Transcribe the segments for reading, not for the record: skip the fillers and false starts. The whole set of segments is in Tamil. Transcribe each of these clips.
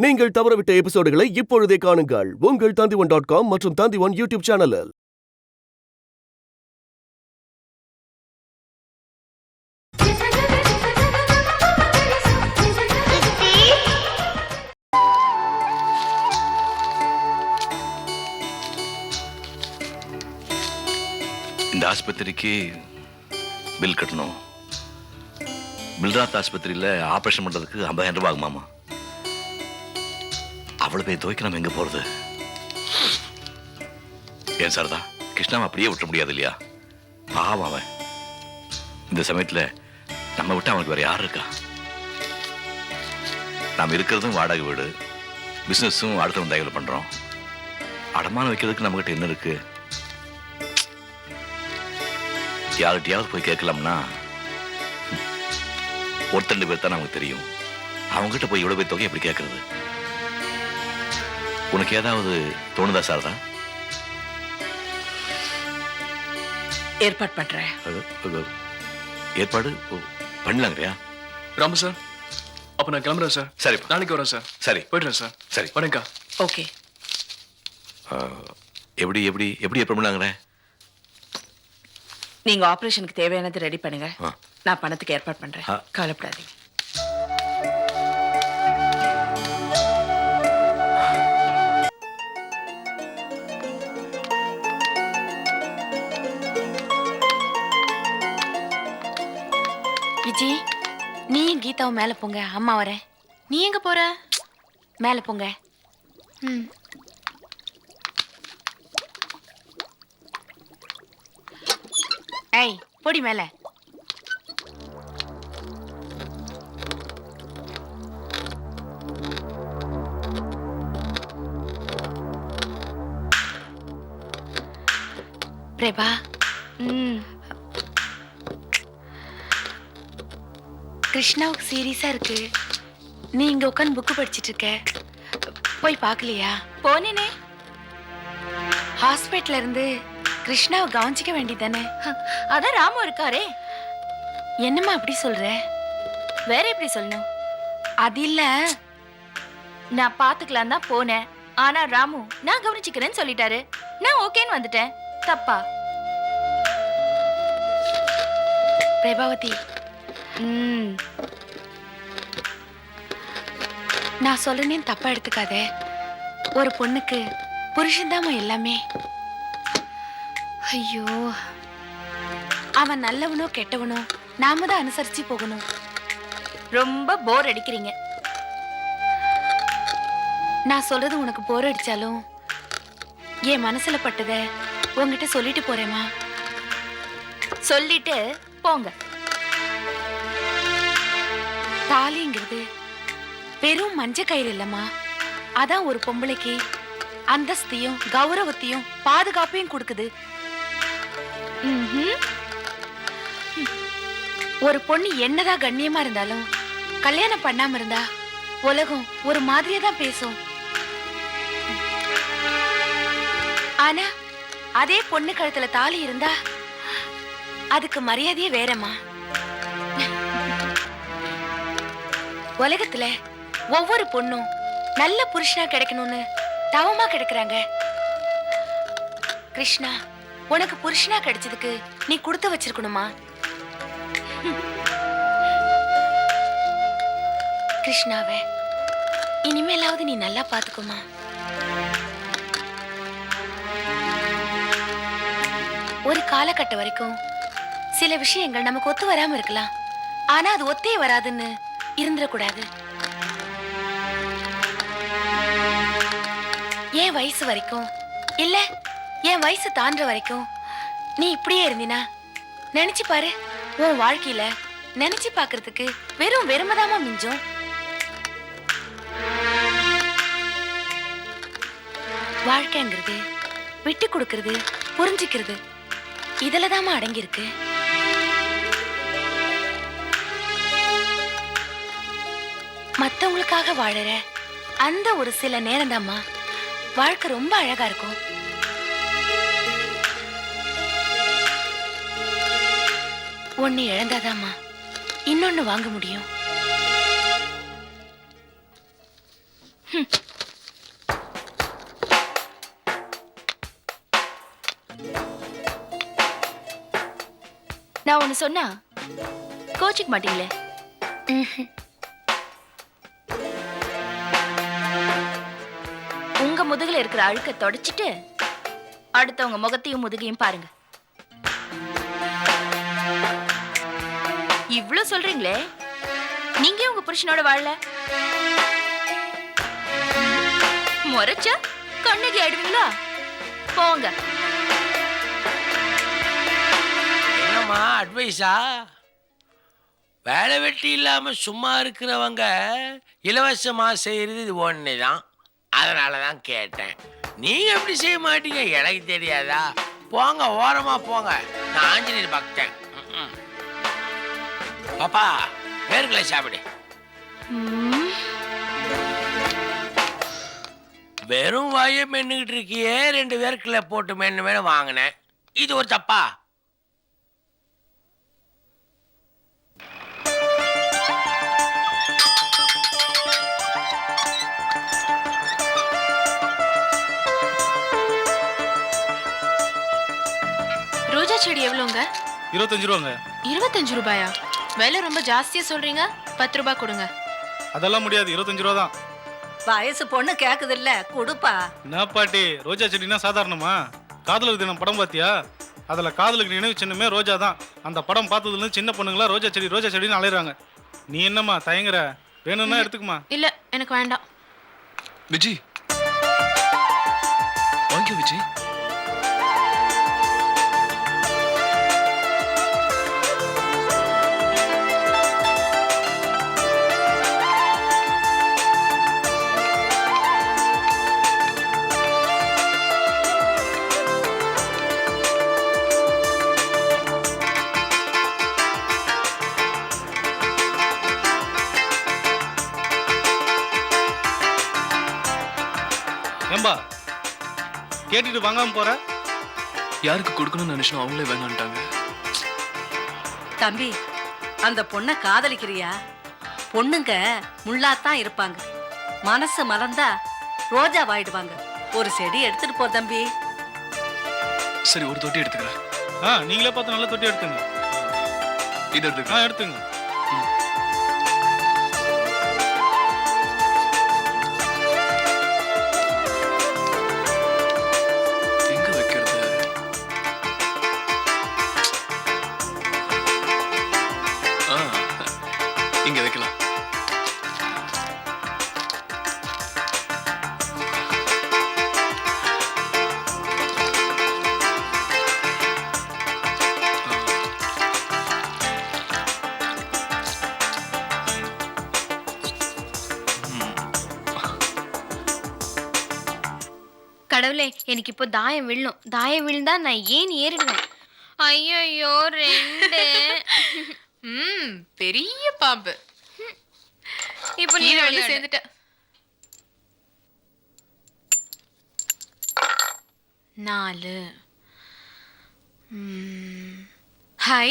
நீங்கள் தவறவிட்ட எபிசோடுகளை இப்பொழுதே காணுங்கள் உங்கள் Tandivan.com மற்றும் Tandivan யூடியூப் சேனலில். இந்த ஆஸ்பத்திரிக்கு பில் கட்டணும். பில்ராத் ஆஸ்பத்திரியில் ஆபரேஷன் பண்றதுக்கு 50,000 ரூபாய் ஆகுமாமா. அவ்வளவு போய் துவைக்க நம்ம எங்க போறது? ஏன் சாரதா, கிருஷ்ணாவை அப்படியே விட்டுற முடியாது இல்லையா? பாவம் அவன். இந்த சமயத்துல நம்ம விட்டு அவனுக்கு வேற யார் இருக்கா? நாம் இருக்கிறதும் வாடகை வீடு, பிசினஸும் அடுத்த தயவுல பண்றோம். அடமான வைக்கிறதுக்கு நம்ம கிட்ட என்ன இருக்கு? யார்கிட்டயாவது போய் கேட்கலாம்னா ஒருத்தர் 2 பேர் தான் நமக்கு தெரியும். அவங்ககிட்ட போய் இவ்வளவு போய் தொகை எப்படி கேட்கறது? உனக்கு ஏதாவது தோணுதா சாரதா? ஏற்பாடு பண்றேன். ஏற்பாடு பண்ணலாங்கறியா? ராமு சார், அப்ப நான் கிளம்புறேன் சார். சரி, நாளைக்கு வரேன் சார். சரி, போயிடுறேன் சார். சரி, வணக்கம். ஓகே. எப்படி எப்படி எப்படி எப்படி பண்ணலாங்கற? நீங்க ஆபரேஷனுக்கு தேவையானது ரெடி பண்ணுங்க. நான் பணத்துக்கு ஏற்பாடு பண்றேன். கவலைப்படாதீங்க. விஜி, நீ கீதாவும் மேல போங்க. அம்மா வரேன். நீ எங்க போற? மேல போங்க. ஏய், போடி மேல. பிரபா, கிருஷ்ணாவுக்கு சீரியஸா இருக்கு. நீ இங்க உட்காந்து புக்கு படிச்சிட்டு இருக்க. போய் பார்க்கலையா? போனேனே. ஹாஸ்பிட்டல்ல இருந்து கிருஷ்ணாவை கவனிச்சிக்க வேண்டியதானே? அதான் ராமு இருக்காரே. என்னம்மா அப்படி சொல்ற? வேற எப்படி சொல்லணும்? அது இல்ல, நான் பாத்துக்கலாம் தான் போனேன். ஆனா ராமு நான் கவனிச்சுக்கிறேன்னு சொல்லிட்டாரு. நான் ஓகேன்னு வந்துட்டேன். தப்பா? பிரபாவதி, நான் சொல்றேன்னு தப்பா எடுத்துக்காத. ஒரு பொண்ணுக்கு புருஷன்தாம்மா எல்லாமே. ஐயோ, அவன் நல்லவனோ கெட்டவனோ நாம தான் அனுசரிச்சு போகணும். ரொம்ப போர் அடிக்கிறீங்க. நான் சொல்றது உனக்கு போர் அடிச்சாலும் என் மனசுல பட்டத உன்கிட்ட சொல்லிட்டு போறேம்மா. சொல்லிட்டு போங்க. தாலிங்கிறது வெறும் மஞ்ச கயிறு இல்லம்மா. அதான் ஒரு பொம்பளைக்கு அந்தஸ்தையும் கௌரவத்தையும் பாதுகாப்பையும் கொடுக்குது. ஒரு பொண்ணு என்னதான் கண்ணியமா இருந்தாலும் கல்யாணம் பண்ணாம இருந்தா உலகம் ஒரு மாதிரியா தான் பேசும். ஆனா அதே பொண்ணு கழுத்துல தாலி இருந்தா அதுக்கு மரியாதையே வேறம்மா. உலகத்துல ஒவ்வொரு பொண்ணும் நல்ல புருஷனா கிடைக்கணும்னு தவமா கிடைக்கிறாங்க. கிருஷ்ணா, உனக்கு புருஷனா கிடைச்சதுக்கு நீ கொடுத்து வச்சிருக்கணுமா? கிருஷ்ணாவை இனிமேலாவது நீ நல்லா பாத்துக்குமா. ஒரு காலகட்டம் வரைக்கும் சில விஷயங்கள் நமக்கு ஒத்து வராம இருக்கலாம். ஆனா அது ஒத்தே வராதுன்னு இருந்துடக்கூடாது. என் வயசு வரைக்கும் இல்ல, என் வயசு தாண்ட வரைக்கும் நீ இப்படியே இருந்தினா நினைச்சு பாரு, உன் வாழ்க்கையில நினைச்சு பாக்குறதுக்கு வெறும் வெறுமதாமா மிஞ்சும். வாழ்க்கைங்கிறது விட்டு கொடுக்கறது, புரிஞ்சுக்கிறது, இதுலதாமா அடங்கியிருக்கு. மத்தவங்களுக்காக வாழற அந்த ஒரு சில நேரம் தாம்மா வாழ்க்கை ரொம்ப அழகா இருக்கும். ஒன்னு இழந்தாதாம்மா இன்னொன்னு வாங்க முடியும். நான் ஒண்ணு சொன்னா கோச்சிக்க மாட்டீங்களே? உங்க முதுகுல இருக்கிற அழுக்க தொடச்சிட்டு அடுத்தவங்க முகத்தையும் முதுகையும் பாருங்க. இவ்ளோ சொல்றீங்களே, நீங்க உங்க புருஷனோட வாழல? முறைச்சா கண்ணகி ஆயிடுவீங்களா? போங்க. என்னம்மா அட்வைஸா? வேலை வெட்டி இல்லாம சும்மா இருக்கிறவங்க இலவசமா செய்யறது இது ஒண்ணுதான். அதனாலதான் கேட்டேன். நீங்க எப்படி செய்ய மாட்டீங்க எனக்கு தெரியாதா? போங்க, ஓரமா போங்க. நான் ஆஞ்சநேயர் பக்தன். பாப்பா வேர்களை சாப்பிடு. வெறும் வாயை மென்னுகிட்டு இருக்கியே, 2 வேர்களை போட்டு மென்னு வேணும் வாங்கினேன். இது ஒரு தப்பா? ரோஜா செடி எவ்வளோங்க? 25 ரூபாங்க. 25 ரூபாயா? விலை ரொம்ப ஜாஸ்தியா சொல்றீங்க. 10 ரூபாய் கொடுங்க. அதெல்லாம் முடியாது, 25 ரூபா தான். வயசு பொண்ணு கேக்குது இல்ல, கொடுப்பா. என்ன பாட்டி, ரோஜா செடினா சாதாரணமா? காதலர் தினம் படம் பாத்தியா? அதுல காதலுக்கு நினைவு சின்னமே ரோஜா தான். அந்த படம் பார்த்ததுல இருந்து சின்ன பொண்ணுங்களா ரோஜா செடின்னு அலையறாங்க. நீ என்னம்மா தயங்குற? வேணும்னா எடுத்துக்குமா. இல்ல, எனக்கு வேண்டாம். விஜி வாங்கிக்கோ விஜி. ஏம்பா கேட்டுட்டு வாங்காம போற? யாருக்கு கொடுக்கணும்னு நினைச்சோம் அவங்களே வேணான்ட்டாங்க. தம்பி, அந்த பொண்ணை காதலிக்கிறியா? பொண்ணுங்க முள்ளாத்தான் இருப்பாங்க. மனசு மலர்ந்தா ரோஜா வாயிடுவாங்க. ஒரு செடி எடுத்துட்டு போ தம்பி. சரி, ஒரு தொட்டி எடுத்துக்கிறேன். நீங்களே பார்த்து நல்ல தொட்டி எடுத்துங்க. இது எடுத்துக்கிறேன். எடுத்துங்க. எங்க வைக்கிறது? இங்க வைக்கலாம். கடவுளே, எனக்கு இப்போ தாயம் விழணும். தாயம் விழுந்தா நான் ஏன் ஏறிடுவேன். ஐயோ 2. பெரிய பாம்பு. இப்போ நீ வந்து சேர்ந்துட்ட. 4. ஹை,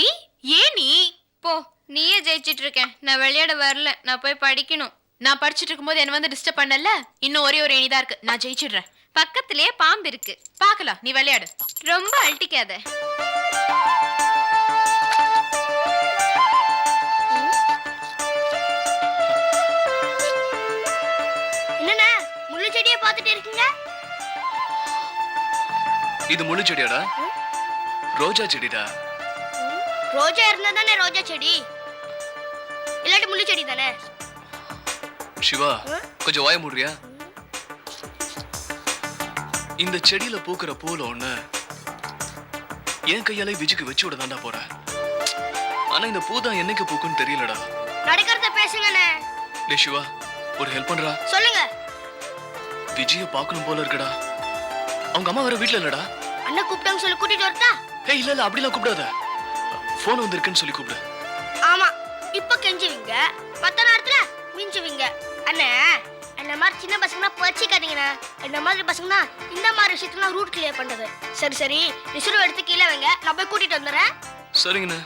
ஏன் நீ போ. நீயே ஜெயிச்சிட்டு இருக்க. நான் விளையாட வரல, நான் போய் படிக்கணும். நான் படிச்சிட்டு இருக்கும்போது என்ன வந்து டிஸ்டர்ப் பண்ணல. இன்னும் ஒரே ஒரு எணிதான் இருக்கு. நான் ஜெயிச்சிடுறேன். பக்கத்திலேயே பாம்பு இருக்கு. பார்க்கலாம், நீ விளையாடு. ரொம்ப அழட்டிக்காத. என்னண்ணா முள்ளு செடியை பார்த்துட்டு இருக்கீங்க? இது முள்ளு செடியாடா? ரோஜா செடிடா. ரோஜா இருந்தா தானே ரோஜா செடி, இல்லாட்டி முள்ளு செடி தானே. சிவா, கொஞ்சம் வாய மூடுறியா? இந்த செடியில பூக்கிற பூல ஒண்ணு என் கையால விஜிக்கு வச்சு விட தாண்டா போற. ஆனா இந்த பூ தான் என்னைக்கு பூக்குன்னு தெரியலடா. நடக்கிறத பேசுங்கண்ணே. டே சிவா, ஒரு ஹெல்ப் பண்றா. சொல்லுங்க. விஜய பார்க்கணும் போல இருக்குடா. அவங்க அம்மா வேற வீட்ல இல்லடா. அண்ணா கூப்பிட்டாங்க சொல்லி கூட்டிட்டு வரட்டா? ஏய், இல்ல அப்படிலாம் கூப்பிடாத. போன் வந்திருக்குன்னு சொல்லி கூப்பிடு. ஆமா, இப்ப கெஞ்சுவீங்க, மத்த நேரத்துல மிஞ்சுவீங்க. அண்ணே, என்ன மாதிரி சின்ன பசங்கன்னா பச்சிக்காதீங்கண்ணா. என்ன மாதிரி பசங்கன்னா இந்த மாதிரி விஷயத்துல ரூட் கிளியர் பண்றது. சரி, ரிசர்வ் எடுத்து கீழே வைங்க, நான் போய் கூட்டிட்டு வந்துடுறேன். சரிங்கண்ணா.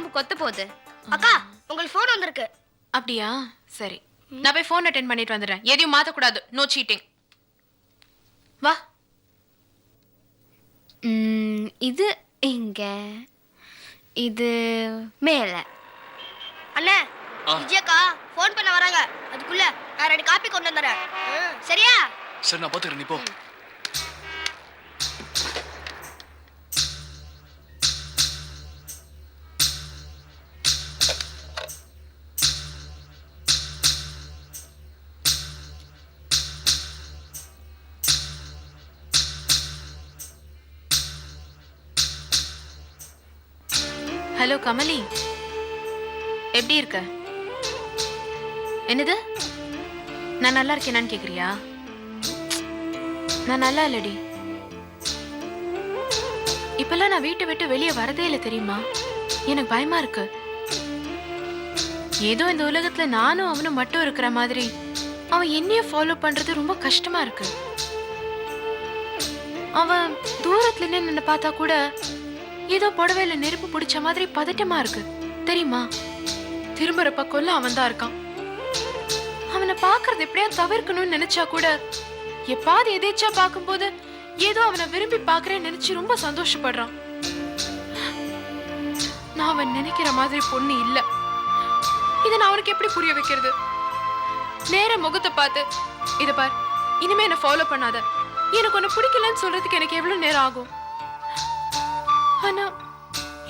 பாம்பு கொத்த போகுது. அக்கா உங்களுக்கு ஃபோன் வந்திருக்கு. அப்படியா? சரி, நான் போய் ஃபோன் அட்டென்ட் பண்ணிட்டு வந்துடுறேன். எதையும் மாத்தக்கூடாது. No seating. வா. இது எங்க? இது மேல. அண்ணே விஜயக்கா ஃபோன் பண்ண வராங்க. அதுக்குள்ள நான் 2 காப்பி கொண்டு வந்துறேன். சரியா? சரி நான் பாத்துக்கிறேன், நீ போ. ஹலோ கமலி, எப்படி இருக்க? என்னது? நான் நல்லா இருக்கேனான்னு கேக்குறியா? நான் நல்லா இல்லடி. இப்பெல்லாம் நான் வீட்டை விட்டு வெளியே வரதே இல்லை தெரியுமா? எனக்கு பயமா இருக்கு. ஏதோ இந்த உலகத்துல நானும் அவனும் மட்டும் இருக்கிற மாதிரி அவன் என்னையும் ஃபாலோ பண்றது ரொம்ப கஷ்டமா இருக்கு. அவன் தூரத்துல நின்று பார்த்தா கூட ஏதோ புடவையில நெருப்பு பிடிச்ச மாதிரி பதட்டமா இருக்கு தெரியுமா? திரும்புற பக்கம்ல அவன் தான் இருக்கான். அவனை பாக்குறது எப்படியா தவிர்க்கணும்னு நினைச்சா கூட எப்பாவது எதேச்சா பார்க்கும்போது ஏதோ அவனை விரும்பி பாக்குறேன்னு நினைச்சு ரொம்ப சந்தோஷப்படுறான். நான் அவன் நினைக்கிற மாதிரி பொண்ணு இல்ல. இதை நான் அவனுக்கு எப்படி புரிய வைக்கிறது? நேர முகத்தை பார்த்து இத பார், இனிமே என்ன ஃபாலோ பண்ணாத, எனக்கு ஒன்னு பிடிக்கலன்னு சொல்றதுக்கு எனக்கு எவ்வளவு நேரம் ஆகும்? ஆனா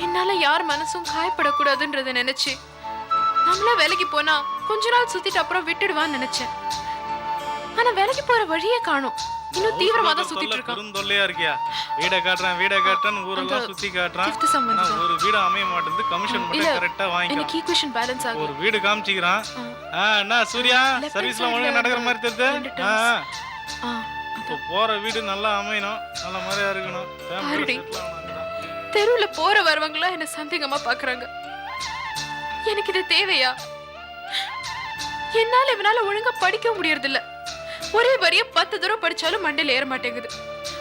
என்னால யார் மனசும் காயப்படக்கூடாதுன்றத நினைச்சு நம்மளா வேலைக்கு போனா கொஞ்ச நாள் சுத்திட்டு அப்புறம் விட்டுடுவான்னு நினைச்சேன். ஆனா வேலைக்கு போற வழியே காணோம். இன்னும் தீவிரமா தான் சுத்திட்டு இருக்கான். தொல்லையா இருக்கியா? வீட காட்டுறேன் ஊரெல்லாம் சுத்தி காட்டுறான். ஆனா ஒரு வீடு அமைய மாட்டேங்குது. கமிஷன் மட்டும் கரெக்டா வாங்கிக்கலாம். எனக்கு ஈக்குவேஷன் பேலன்ஸ் ஆகும். ஒரு வீடு காமிச்சிக்கிறான். என்ன சூர்யா, சர்வீஸ்ல ஒழுங்கா நடக்கிற மாதிரி தெரியுது. இப்போ போற வீடு நல்லா அமையணும், நல்ல மாதிரியா இருக்கணும். தெருவுல போற வரவங்களா என்ன சந்தேகமா பாக்குறாங்க. எனக்கு இது தேவையா? என்னால இவனால ஒழுங்கா படிக்க முடியறது இல்ல. ஒரே வரிய 10 தடவை படிச்சாலும் மண்டையில ஏற மாட்டேங்குது.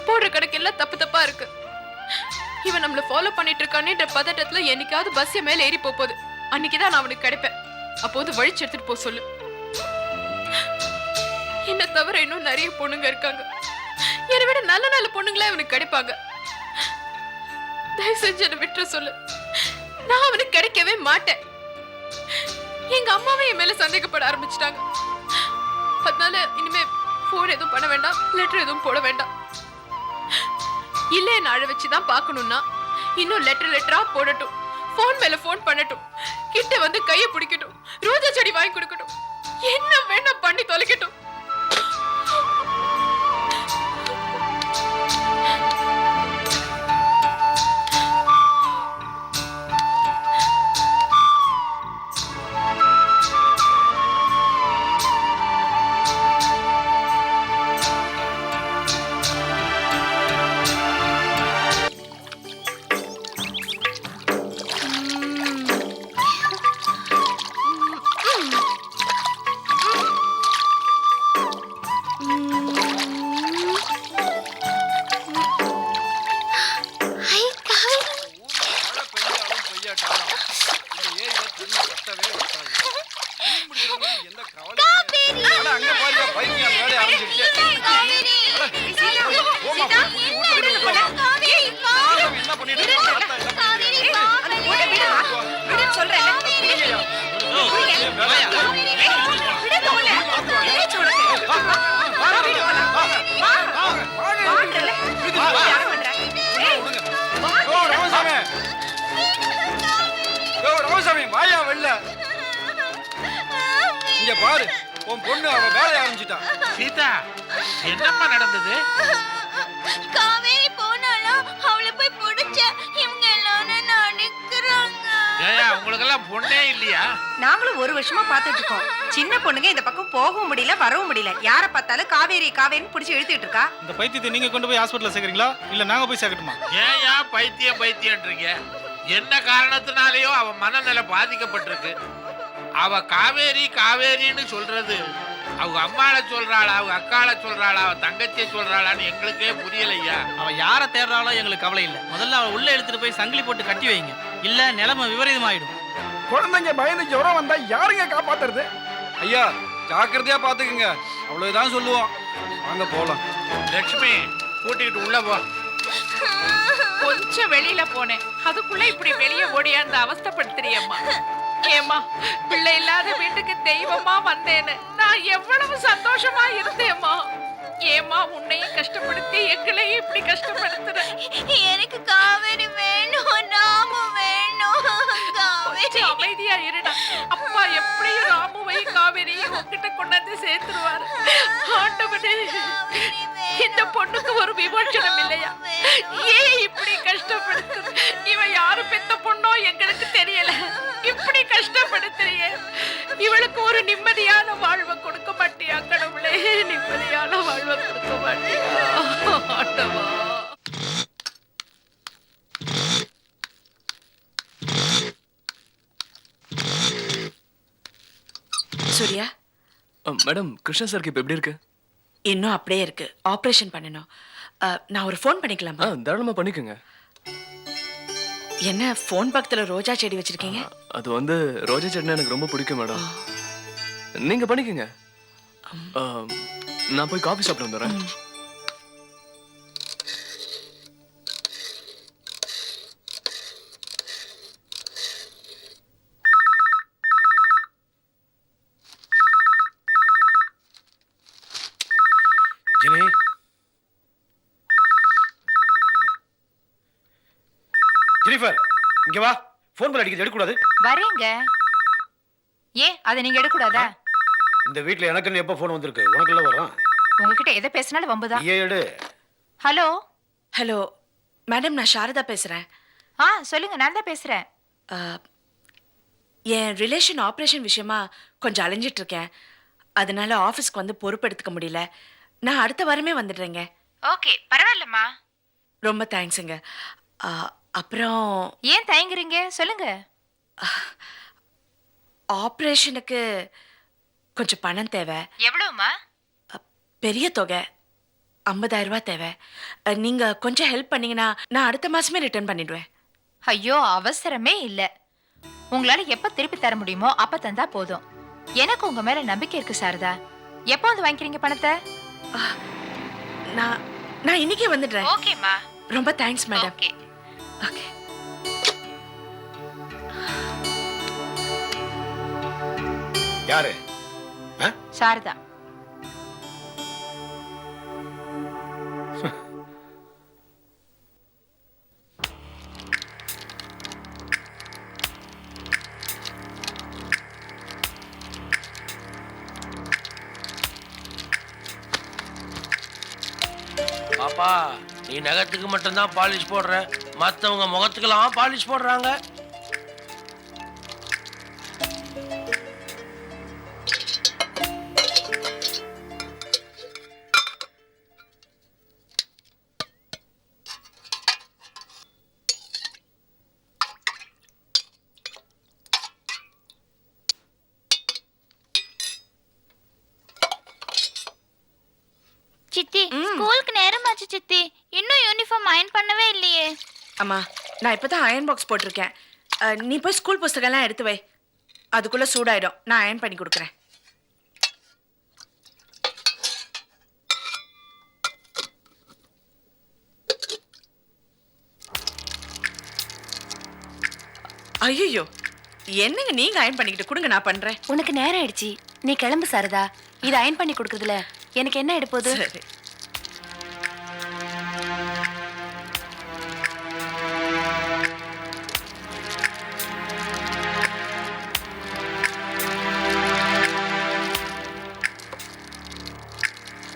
போடுற கணக்கெல்லாம் தப்பு தப்பா இருக்கு. இவன் நம்மள ஃபாலோ பண்ணிட்டு இருக்கானேன்ற பதட்டத்துல என்னைக்காவது பஸ் மேல ஏறி போகுது. அன்னைக்குதான் நான் அவனுக்கு கிடைப்பேன். அப்போது வழிச்சு எடுத்துட்டு போக சொல்லு. என்ன தவிர இன்னும் நிறைய பொண்ணுங்க இருக்காங்க. என்னை விட நல்ல நல்ல பொண்ணுங்களா இவனுக்கு கிடைப்பாங்க. தயவு செஞ்சு என்ன விட்டுற சொல்லு. நான் அவனுக்கு கிடைக்கவே மாட்டேன். எங்க அம்மாவே என் மேல சந்தேகப்பட ஆரம்பிச்சிட்டாங்க. அதனால இனிமே போன் எதுவும் பண்ண வேண்டாம், லெட்டர் எதுவும் போட வேண்டாம். இல்ல என்ன அழ வச்சுதான் பாக்கணும்னா இன்னும் லெட்டரா போடட்டும், போன் மேல போன் பண்ணட்டும், கிட்ட வந்து கைய பிடிக்கட்டும், ரோஜா செடி வாங்கி கொடுக்கட்டும், என்ன வேணா பண்ணி தொலைக்கட்டும். இங்க பாரு, உன் பொண்ணு அவ வேலைய ஆரம்பிச்சிட்டா. சீதா, என்னம்மா நடந்தது? காவேரி போனாலும் அவளை போய் பிடிச்ச இவங்க எல்லாரும் நடிக்கிறாங்க. ஏயா, உங்களுக்கு எல்லாம் பொண்ணே இல்லையா? நாங்களும் ஒரு வருஷமா பாத்துட்டு இருக்கோம். சின்ன பொண்ணுங்க இந்த பக்கம் போகவும் முடியல, வரவும் முடியல. யார பார்த்தாலும் காவேரி காவேரின்னு பிடிச்சி இழுத்துட்டு இருக்கா. இந்த பைத்தியத்தை நீங்க கொண்டு போய் ஹாஸ்பிடல்ல சேர்க்கறீங்களா இல்ல நாங்க போய் சேர்க்கட்டுமா? ஏயா பைத்தியன்றீங்க? என்ன காரணத்தினாலயோ அவ மனநிலை பாதிக்கப்பட்டிருக்கு. அவ காவேரி காவேரின்னு சொல்றது அவங்க அம்மால சொல்றாளா, அவங்க அக்கால சொல்றாளா, அவ தங்கச்சியை சொல்றாளான்னு எங்களுக்கே புரியலையா. அவ யார தேடுறாளோ எங்களுக்கு கவலை இல்லை. முதல்ல அவ உள்ள எடுத்துட்டு போய் சங்கிலி போட்டு கட்டி வைங்க. இல்ல நிலைமை விபரீதமாயிடும். குழந்தைங்க பயந்து ஜுரம் வந்தா யாருங்க காப்பாத்துறது? ஐயா ஜாக்கிரதையா பாத்துக்குங்க, அவ்வளவுதான் சொல்லுவோம். வாங்க போலாம். லட்சுமி கூட்டிக்கிட்டு உள்ள போ. கொஞ்சம் வெளியில போனேன், அதுக்குள்ள இப்படி வெளியே ஓடியாந்து அவஸ்தைப்படுத்துறியம்மா. ஏம்மா, பிள்ளை இல்லாத வீட்டுக்கு தெய்வமா வந்தேன்னு நான் எவ்வளவு சந்தோஷமா இருந்தேம்மா. ஏம்மா உன்னையும் கஷ்டப்படுத்தி எங்களையும் இப்படி கஷ்டப்படுத்துற? எனக்கு காவேரி வேணும், ராமு வேணும். கொஞ்சம் அமைதியா இருடா. அப்பா எப்படியும் ராமுவையும் காவேரியும் உன்கிட்ட கொண்டாந்து சேர்த்துருவாரு. ஆண்டவனே, இந்த பொண்ணுக்கு ஒரு விமோசனம் இல்லையா? ஏன் இப்படி கஷ்டப்படுத்துற? இவன் யாரு பெத்த பொண்ணோ எங்களுக்கு தெரியல, இப்படி கஷ்டப்படுத்துறியே. இவளுக்கு ஒரு நிம்மதியான வாழ்வை கொடுக்க மாட்டியா கடவுளே? நிம்மதியான வாழ்வை கொடுக்க மாட்டியா ஆண்டவா? சூர்யா, மேடம் கிருஷ்ணா சாருக்கு இப்போ எப்படி இருக்கு? இன்னும் அப்படியே இருக்கு. ஆபரேஷன் பண்ணணும். நான் ஒரு ஃபோன் பண்ணிக்கலாமா? தாராளமா பண்ணிக்கோங்க. என்ன ஃபோன் பக்கத்துல ரோஜா செடி வச்சிருக்கீங்க? அது வந்து ரோஜா செடினா எனக்கு ரொம்ப பிடிக்கும் மேடம். நீங்க பண்ணிக்கோங்க. நான் போய் காஃபி சாப்பிட்டு வந்துடுறேன். ஜெனி, ஜெனிஃபர் இங்க வா. ஃபோன் பண்ண அடிக்கிறது எடுக்கக்கூடாது. வரேங்க. ஏன் அதை நீங்க எடுக்கக்கூடாதா? இந்த வீட்ல எனக்குன்னு எப்போ ஃபோன் வந்திருக்கு? உனக்குள்ள வரும். உங்ககிட்ட எதை பேசினாலும் வம்புதான். நீயே எடு. ஹலோ ஹலோ மேடம், நான் சாரதா பேசுறேன். சொல்லுங்க, நான் தான் பேசுறேன். என் ரிலேஷன் ஆப்ரேஷன் விஷயமா கொஞ்சம் அலைஞ்சிட்டு இருக்கேன். அதனால ஆஃபீஸ்க்கு வந்து பொறுப்பெடுத்துக்க முடியல. நான் அடுத்த வாரமே வந்துடுறேங்க. ஓகே, பரவாயில்லம்மா. ரொம்ப தேங்க்ஸுங்க. அப்புறம் ஏன் தயங்குறீங்க? சொல்லுங்க. ஆப்ரேஷனுக்கு கொஞ்சம் பணம் தேவை. எவ்வளவுமா? பெரிய தொகை, 50,000 ரூபாய் தேவை. நீங்க கொஞ்சம் ஹெல்ப் பண்ணீங்கன்னா நான் அடுத்த மாசமே ரிட்டர்ன் பண்ணிடுவேன். ஐயோ, அவசரமே இல்ல. உங்களால எப்ப திருப்பி தர முடியுமோ அப்ப தந்தா போதும். எனக்கு உங்க மேல நம்பிக்கை இருக்கு சாரதா. எப்போ வந்து வாங்கிக்கிறீங்க பணத்தை? நான் இன்னைக்கே வந்துடுறேன். ஓகேம்மா. ரொம்ப தேங்க்ஸ் மேடம். ஓகே. ஓகே. யாரு? சாரதா. பாப்பா, நீ நகத்துக்கு மட்டும்தான் பாலிஷ் போடுற, மற்றவங்க முகத்துக்கெல்லாம் பாலிஷ் போடுறாங்க. சித்தி, ஸ்கூலுக்கு நேரமாச்சு சித்தி. இன்னும் யூனிஃபார்ம் அயர்ன் பண்ணவே இல்லையே. அம்மா, நான் இப்பதான் அயர்ன் பாக்ஸ் போட்டிருக்கேன். நீ போய் ஸ்கூல் புஸ்தகம்லாம் எடுத்து வை. அதுக்குள்ள சூடாயிடும். நான் அயர்ன் பண்ணி கொடுக்குறேன். ஐயோ, என்னங்க நீங்க அயர்ன் பண்ணிக்கிட்டு கொடுங்க, நான் பண்றேன். உனக்கு நேரம் ஆயிடுச்சு, நீ கிளம்பு சாரதா. இது அயர்ன் பண்ணி கொடுக்கறதுல எனக்கு என்ன எடுப்போது? சரி.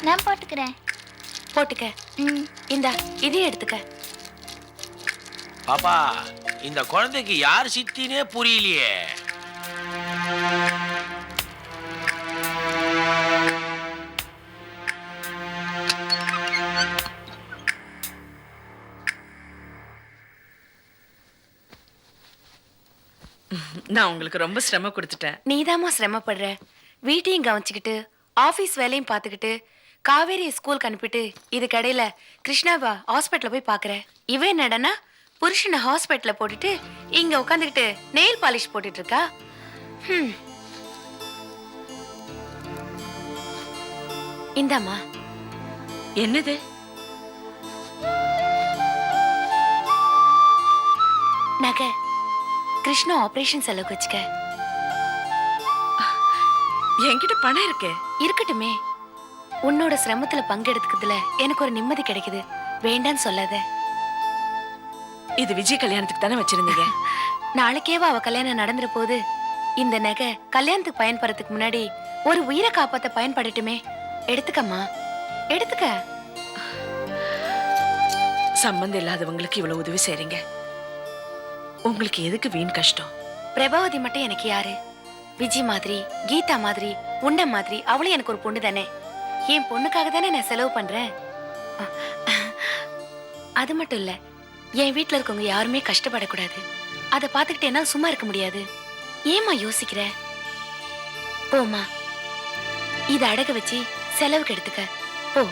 நான் போட்டுக்கிறேன். போட்டுக்க. இந்தா, இதையும் எடுத்துக்க. பாப்பா, இந்த குழந்தைக்கு யார் சித்தினே புரியலையே. நான் உங்களுக்கு ரொம்ப சிரமம் கொடுத்துட்டேன். நீதாம்மா சிரமப்படுற. வீட்டையும் கவனிச்சுக்கிட்டு ஆபீஸ் வேலையும் பார்த்துக்கிட்டு காவேரி ஸ்கூலுக்கு அனுப்பிட்டு இதுக்கடையில கிருஷ்ணாவா ஹாஸ்பிட்டல்ல போய் பாக்குற. இவ என்னடனா புருஷனை ஹாஸ்பிட்டல்ல போட்டுட்டு இங்க உட்காந்துக்கிட்டு நெயில் பாலிஷ் போட்டுட்டு இருக்கா. இந்தாம்மா. என்னது? நகை. கிருஷ்ணா ஆபரேஷன் செலவுக்கு வச்சுக்க. என்கிட்ட பணம் இருக்கு. இருக்கட்டுமே. உன்னோட சிரமத்துல பங்கெடுத்துக்கிறதுல எனக்கு ஒரு நிம்மதி கிடைக்குது. வேண்டான்னு சொல்லாத. இது விஜய் கல்யாணத்துக்கு தானே வச்சிருந்தீங்க? நாளைக்கேவா அவ கல்யாணம் நடந்துற போது. இந்த நகை கல்யாணத்துக்கு பயன்படுறதுக்கு முன்னாடி ஒரு உயிரை காப்பாத்த பயன்படட்டுமே. எடுத்துக்கம்மா, எடுத்துக்க. சம்பந்தம் இல்லாதவங்களுக்கு இவ்வளவு உதவி செய்றீங்க. உங்களுக்கு எதுக்கு வீண் கஷ்டம்? பிரபாவதி மட்டும் எனக்கு யாரு? விஜய் மாதிரி, கீதா மாதிரி, உன்ன மாதிரி அவளும் எனக்கு ஒரு பொண்ணு தானே. என் பொண்ணுக்காக தானே நான் செலவு பண்றேன். அது மட்டும் இல்ல, என் வீட்டுல இருக்கவங்க யாருமே கஷ்டப்படக்கூடாது. அதை பார்த்துக்கிட்டு என்னால சும்மா இருக்க முடியாது. ஏமா யோசிக்கிற? போமா, இதை அடக வச்சு செலவுக்கு எடுத்துக்க. போ.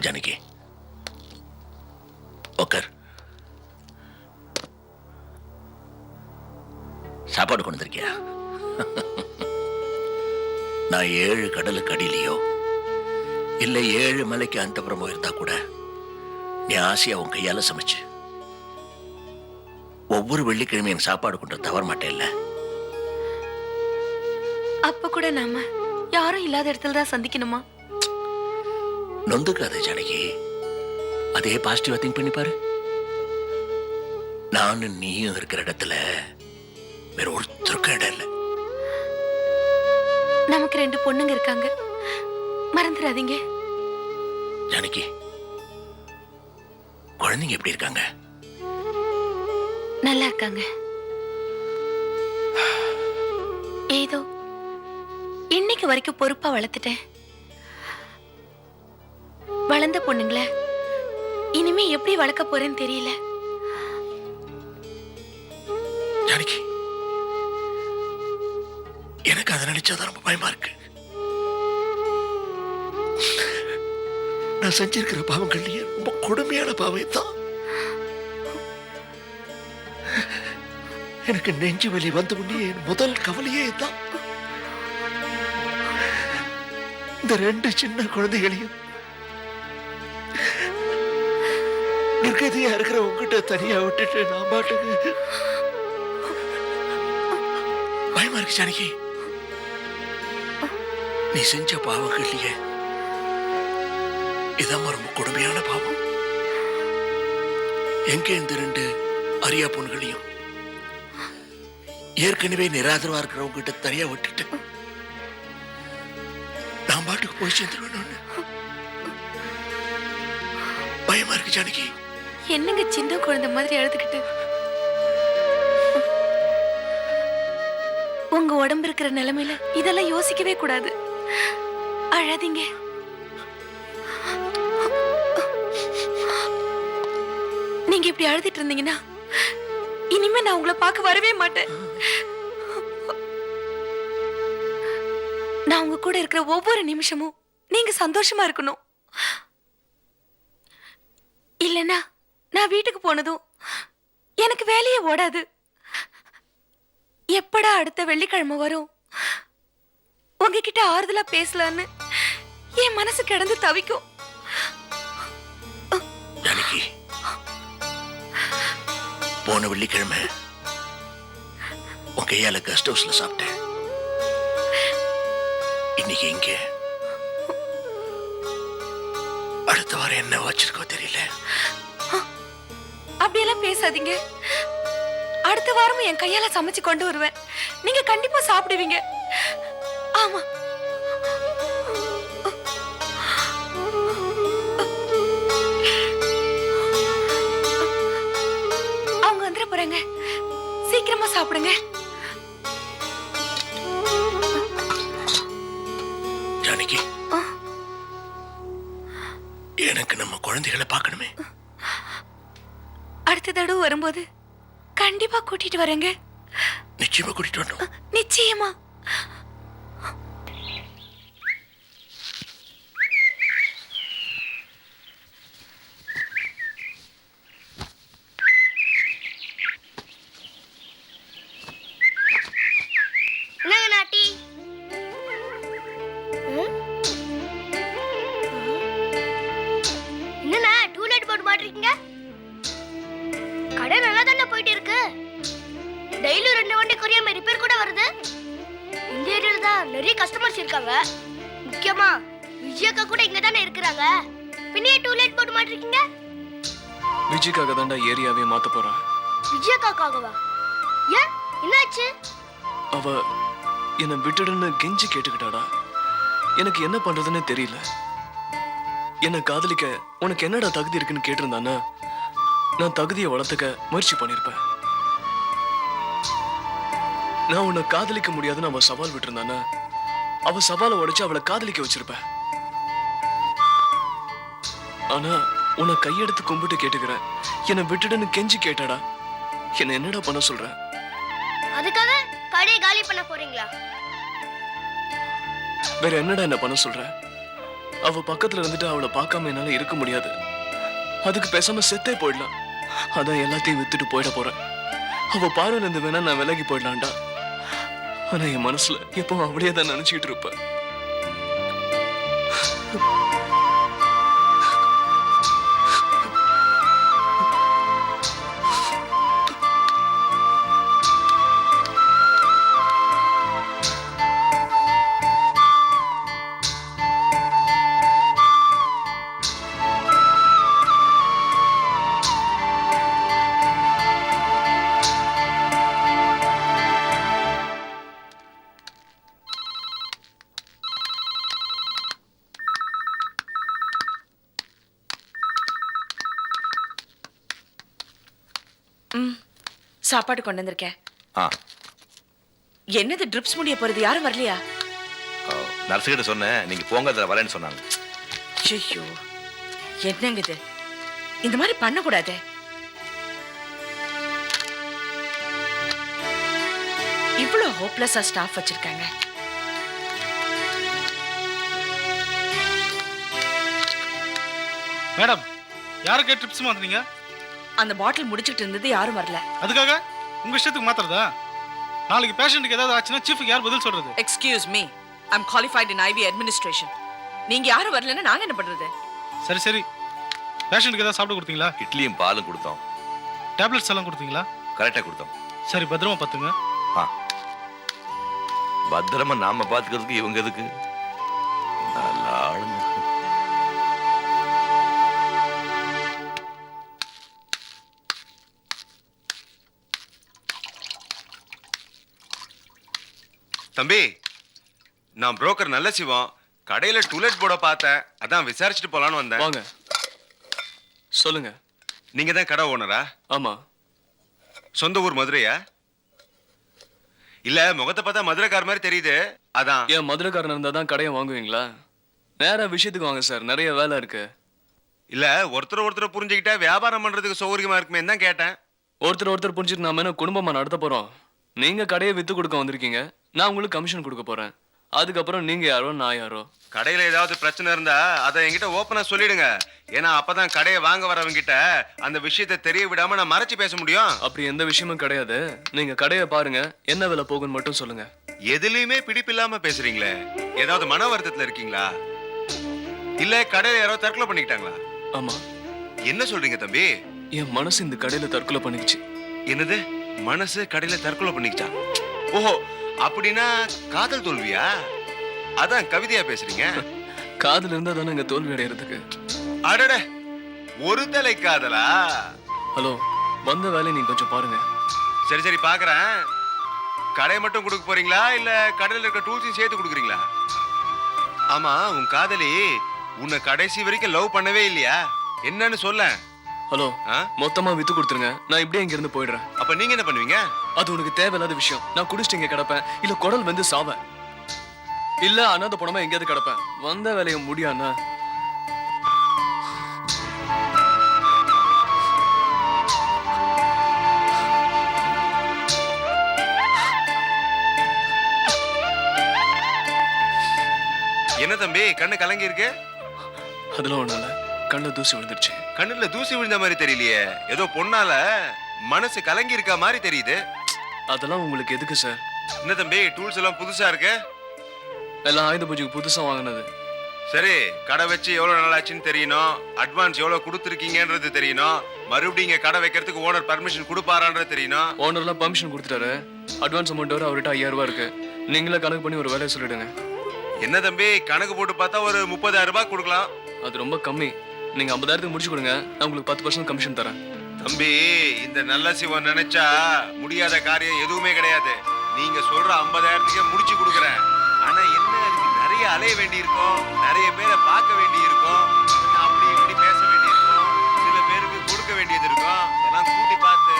ஜானகி, உட்கார். சாப்பாடு கொண்டு வந்திருக்கியா? நான் 7 கடலுக்கு அடியிலையோ இல்ல 7 மலைக்கு அந்தப்புறமோ இருந்தா கூட நீ ஆசையா உன் கையால சமைச்சு ஒவ்வொரு வெள்ளிக்கிழமையும் எனக்கு சாப்பாடு கொண்டு தவற மாட்டேன் இல்ல? அப்ப கூட நாம யாரும் இல்லாத இடத்துல தான் சந்திக்கணுமா? நொந்துக்காத ஜானகி, அதே பாசிட்டிவா திங்க் பண்ணி பாரு. நானும் நீயும் இருக்கிற இடத்துல வேற ஒருத்தருக்கும் இடம் இல்லை. நமக்கு 2 பொண்ணுங்க இருக்காங்க, மறந்துடாதீங்க. ஜானகி, குழந்தைங்க எப்படி இருக்காங்க? நல்லா இருக்காங்க. ஏதோ இன்னைக்கு வரைக்கும் பொறுப்பா வளர்த்துட்டேன். வளர்ந்த பொண்ணுங்கள இனிமே எப்படி வளர்க்க போறேன்னு தெரியல. ஜானகி, எனக்கு அதை நினைச்சாதான் ரொம்ப பயமா இருக்கு. நான் செஞ்சிருக்கிற பாவங்கள்லயே ரொம்ப கொடுமையான பாவம் தான். எனக்கு நெஞ்சு வலி வந்த உடனே என் முதல் கவலையே தான் இந்த 2 சின்ன குழந்தைகளையும் நிர்கதியா இருக்கிற உங்ககிட்ட தனியா விட்டுட்டு நான் பாட்டுக்கு பயமா இருக்கு. ஜானகி, நீ செஞ்ச பாவங்கள்லயே இதான் ரொம்ப கொடுமையான பாவம். எங்க இந்த 2 அரியா பொண்ணுகளையும் ஏற்கனவே நிராதரவா இருக்கிறவங்க கிட்ட தனியா விட்டுட்டு நான் பாட்டுக்கு போய் சேர்ந்துருவேன். பயமா இருக்கு ஜானகி. என்னங்க சின்ன குழந்தை மாதிரி அழுதுகிட்டு? உங்க உடம்பு இருக்கிற நிலைமையில இதெல்லாம் யோசிக்கவே கூடாது. அழாதீங்க. நீங்க இப்படி அழுதுட்டு இருந்தீங்கன்னா இனிமே நான் உங்களை பார்க்க வரவே மாட்டேன். நான் உங்க கூட இருக்கிற ஒவ்வொரு நிமிஷமும் நீங்க சந்தோஷமா இருக்கணும். இல்லைன்னா நான் வீட்டுக்கு போனதும் எனக்கு வேலையே ஓடாது. எப்படா அடுத்த வெள்ளிக்கிழமை வரும், உங்ககிட்ட ஆறுதலா பேசலான்னு என் மனசு கிடந்து தவிக்கும். ஜானகி, போன வெள்ளிக்கிழமை உன் கையால கெஸ்ட் ஹவுஸ்ல சாப்பிட்டேன். இன்னைக்கு எங்க? அடுத்த வாரம் என்ன வச்சிருக்கோ தெரியல. அப்படியெல்லாம் பேசாதீங்க. அடுத்த வாரமும் என் கையால சமைச்சு கொண்டு வருவேன். நீங்க கண்டிப்பா சாப்பிடுவீங்க. ஆமா. அவங்க வந்துட போறாங்க. சீக்கிரமா சாப்பிடுங்க. ஜானகி, எனக்கு நம்ம குழந்தைகளை பார்க்கணுமே. அடுத்த தடவை வரும்போது கண்டிப்பா கூட்டிட்டு வரேங்க. நிச்சயமா கூட்டிட்டு வரணும். நிச்சயமா. என்னங்க நாட்டி? என்னண்ணா டூலெட் போட்டு மாட்டிருக்கீங்க? கடை நல்லா தானே போயிட்டு இருக்கு. டெய்லி 2 வண்டி கொரியாம ரிப்பேர் கூட வருது. இந்த ஏரியால தான் நிறைய கஸ்டமர்ஸ் இருக்காங்க. முக்கியமா விஜயக்கா கூட இங்க தானே இருக்கிறாங்க. பின்னே டூலெட் போட்டு மாட்டிருக்கீங்க? விஜய்க்காக தான்டா ஏரியாவே மாத்த போறேன். விஜயக்காகவா? ஏன் என்னாச்சு? அவ என்னை விட்டுடுன்னு கெஞ்சி கேட்டுக்கிட்டாடா. எனக்கு என்ன பண்றதுன்னு தெரியல. என்னை காதலிக்க உனக்கு என்னடா தகுதி இருக்குன்னு கேட்டிருந்தானா நான் தகுதியை வளர்த்துக்க முயற்சி பண்ணிருப்பேன். நான் உன்னை காதலிக்க முடியாதுன்னு அவ சவால் விட்டுருந்தானா அவ சவாலை உடைச்சு அவளை காதலிக்க வச்சிருப்பேன். ஆனா உன்னை கையெடுத்து கும்பிட்டு கேட்டுக்கிறேன். என்னை விட்டுடுன்னு கெஞ்சி கேட்டாடா. என்ன என்னடா பண்ண சொல்ற? அதுக்காக கடையை காலி பண்ண போறீங்களா? வேற என்னடா என்ன பண்ண சொல்ற? அவ பக்கத்துல இருந்துட்டு அவளை பார்க்காம என்னால இருக்க முடியாது. அதுக்கு பேசாம செத்தே போயிடலாம். அதான் எல்லாத்தையும் வித்துட்டு போயிட போறேன். அவ பார்வையில இருந்து வேணா நான் விலகி போயிடலாம்டா. ஆனா என் மனசுல எப்பவும் அப்படியே தான் நினைச்சுக்கிட்டு இருப்பேன். சாப்பாடு கொண்டு வந்திருக்கேன். ஆ, என்னது ட்ரிப்ஸ் முடிய போறது? யாரும் வரலையா? நர்ஸுகிட்ட சொன்னேன், நீங்க போங்க அதில் வரேன்னு சொன்னாங்க. ஐயோ, என்னங்க இது? இந்த மாதிரி பண்ணக்கூடாது. இவ்வளவு ஹோப்லெஸ்ஸா ஸ்டாஃப் வச்சிருக்காங்க. மேடம், யாருக்கு ட்ரிப்ஸ் மாத்துறீங்க? அந்த பாட்டில் முடிச்சிட்டு இருந்தது, யாரும் வரல. அதுக்காக உங்க இஷ்டத்துக்கு மாத்துறதா? நாளைக்கு பேஷண்ட்டுக்கு ஏதாவது ஆச்சுன்னா சீஃப்க்கு யார் பதில் சொல்றது? எக்ஸ்கியூஸ் மீ, ஐ அம் குவாலிஃபைட் இன் ஐவி அட்மினிஸ்ட்ரேஷன். நீங்க யாரும் வரலன்னா நாங்க என்ன பண்றது? சரி சரி, பேஷண்ட்டுக்கு ஏதாவது சாப்பிட கொடுத்தீங்களா? இட்லியும் பாலும் கொடுத்தோம். டேப்லெட்ஸ் எல்லாம் கொடுத்தீங்களா? கரெக்டாக கொடுத்தோம். சரி, பத்திரமா பார்த்துங்க. ஆ, பத்திரமா நாம பார்த்துக்கிறதுக்கு இவங்க எதுக்கு? நல்லா ஆளுங்க. தம்பி, நான் புரோக்கர் நல்ல சிவம். கடையில டூலெட் போர்ட பார்த்தேன், அதான் விசாரிச்சுட்டு போலான்னு வந்தேன். வாங்க, சொல்லுங்க. நீங்க தான் கடை ஓனரா? ஆமா. சொந்த ஊர் மதுரையா? இல்ல, முகத்தை பார்த்தா மதுரைக்கார மாதிரி தெரியுது, அதான். ஏன் மதுரைக்காரன் இருந்தா தான் கடையை வாங்குவீங்களா? நேரா விஷயத்துக்கு வாங்க சார், நிறைய வேலை இருக்கு. இல்ல, ஒருத்தர் புரிஞ்சுக்கிட்டா வியாபாரம் பண்றதுக்கு சௌகரியமா இருக்குமே தான் கேட்டேன். ஒருத்தர் புரிஞ்சுட்டு நாம என்ன குடும்பமா நடத்த போறோம்? நீங்க கடையை வித்து கொடுக்க வந்திருக்கீங்க, நான் உங்களுக்கு கமிஷன் கொடுக்க போறேன். அதுக்கப்புறம் நீங்க யாரோ நான் யாரோ. கடையில ஏதாவது பிரச்சனை இருந்தா அதை என்கிட்ட ஓப்பனா சொல்லிடுங்க. ஏன்னா அப்பதான் கடையை வாங்க வரவங்க கிட்ட அந்த விஷயத்தை தெரிய விடாம நான் மறைச்சு பேச முடியும். அப்படி எந்த விஷயமும் கிடையாது. நீங்க கடையை பாருங்க, என்ன விலை போகுன்னு மட்டும் சொல்லுங்க. எதுலயுமே பிடிப்பில்லாம பேசுறீங்களே, ஏதாவது மன வருத்தத்துல இருக்கீங்களா? இல்ல கடையில யாரோ தற்கொலை பண்ணிக்கிட்டாங்களா? ஆமா. என்ன சொல்றீங்க தம்பி? என் மனசு இந்த கடையில தற்கொலை பண்ணிக்கிச்சு. என்னது, மனசு கடையில தற்கொலை பண்ணிக்கிச்சா? ஓஹோ, அப்படின்னா காதல் தோல்வியா? அதான் கவிதையா பேசுறீங்க. காதல் இருந்தா தானே இங்க தோல்வி அடைகிறதுக்கு. அடட, ஒரு தலை காதலா? ஹலோ, வந்த வேலையை நீங்க கொஞ்சம் பாருங்க. சரி சரி, பாக்குறேன். கடையை மட்டும் கொடுக்க போறீங்களா இல்ல கடையில இருக்க டூல்ஸையும் சேர்த்து கொடுக்குறீங்களா? ஆமா, உன் காதலி உன்னை கடைசி வரைக்கும் லவ் பண்ணவே இல்லையா? என்னன்னு சொல்ல. ஹலோ, மொத்தமா வித்து கொடுத்துருங்க, நான் இப்படியே இங்க இருந்து போயிடுறேன். அப்ப நீங்க என்ன பண்ணுவீங்க? அது உனக்கு தேவையில்லாத விஷயம். நான் குடிச்சிட்டு இங்க கிடப்பேன், இல்ல குடல் வந்து சாவேன், இல்ல அனாதை பணமா எங்கேயாவது கிடப்பேன். வந்த வேலையை முடியாண்ணா. என்ன தம்பி கண்ணு கலங்கி இருக்கு? அதெல்லாம் ஒண்ணும் இல்ல, கண்ணுல தூசி விழுந்துருச்சு. கண்ணுல தூசி விழுந்த மாதிரி தெரியலையே, ஏதோ பொண்ணால மனசு கலங்கி இருக்க மாதிரி தெரியுது. அதெல்லாம் உங்களுக்கு எதுக்கு சார்? என்ன தம்பி டூல்ஸ் எல்லாம் புதுசா இருக்கு? எல்லாம் ஆயுத பூஜைக்கு புதுசா வாங்கினது. சரி, கடை வச்சு எவ்வளவு நாள் ஆச்சுன்னு தெரியணும், அட்வான்ஸ் எவ்வளவு கொடுத்துருக்கீங்கன்றது தெரியணும், மறுபடியும் இங்க கடை வைக்கிறதுக்கு ஓனர் பர்மிஷன் கொடுப்பாரான்றது தெரியணும். ஓனர்லாம் பர்மிஷன் கொடுத்துட்டாரு. அட்வான்ஸ் அமௌண்ட் வர அவர்கிட்ட 5000 ரூபாய் இருக்கு. நீங்களே கணக்கு பண்ணி ஒரு வேலையை சொல்லிடுங்க. என்ன தம்பி கணக்கு போட்டு பார்த்தா ஒரு 30,000 ரூபாய் கொடுக்கலாம். அது ரொம்ப கம்மி. நீங்க 50,000க்கு முடிச்சு கொடுங்க, நான் உங்களுக்கு 10% கமிஷன் தரேன். தம்பி இந்த நல்ல சிவன் நினைச்சா முடியாத காரியம் எதுவுமே கிடையாது. நீங்க சொல்ற 50,000க்கே முடிச்சு கொடுக்குறேன். ஆனா என்ன, அதுக்கு நிறைய அலைய வேண்டி இருக்கும், நிறைய பேரை பார்க்க வேண்டி இருக்கும், அப்படி இப்படி பேச வேண்டி இருக்கும், சில பேருக்கு கொடுக்க வேண்டியது இருக்கும். இதெல்லாம் கூட்டி பார்த்து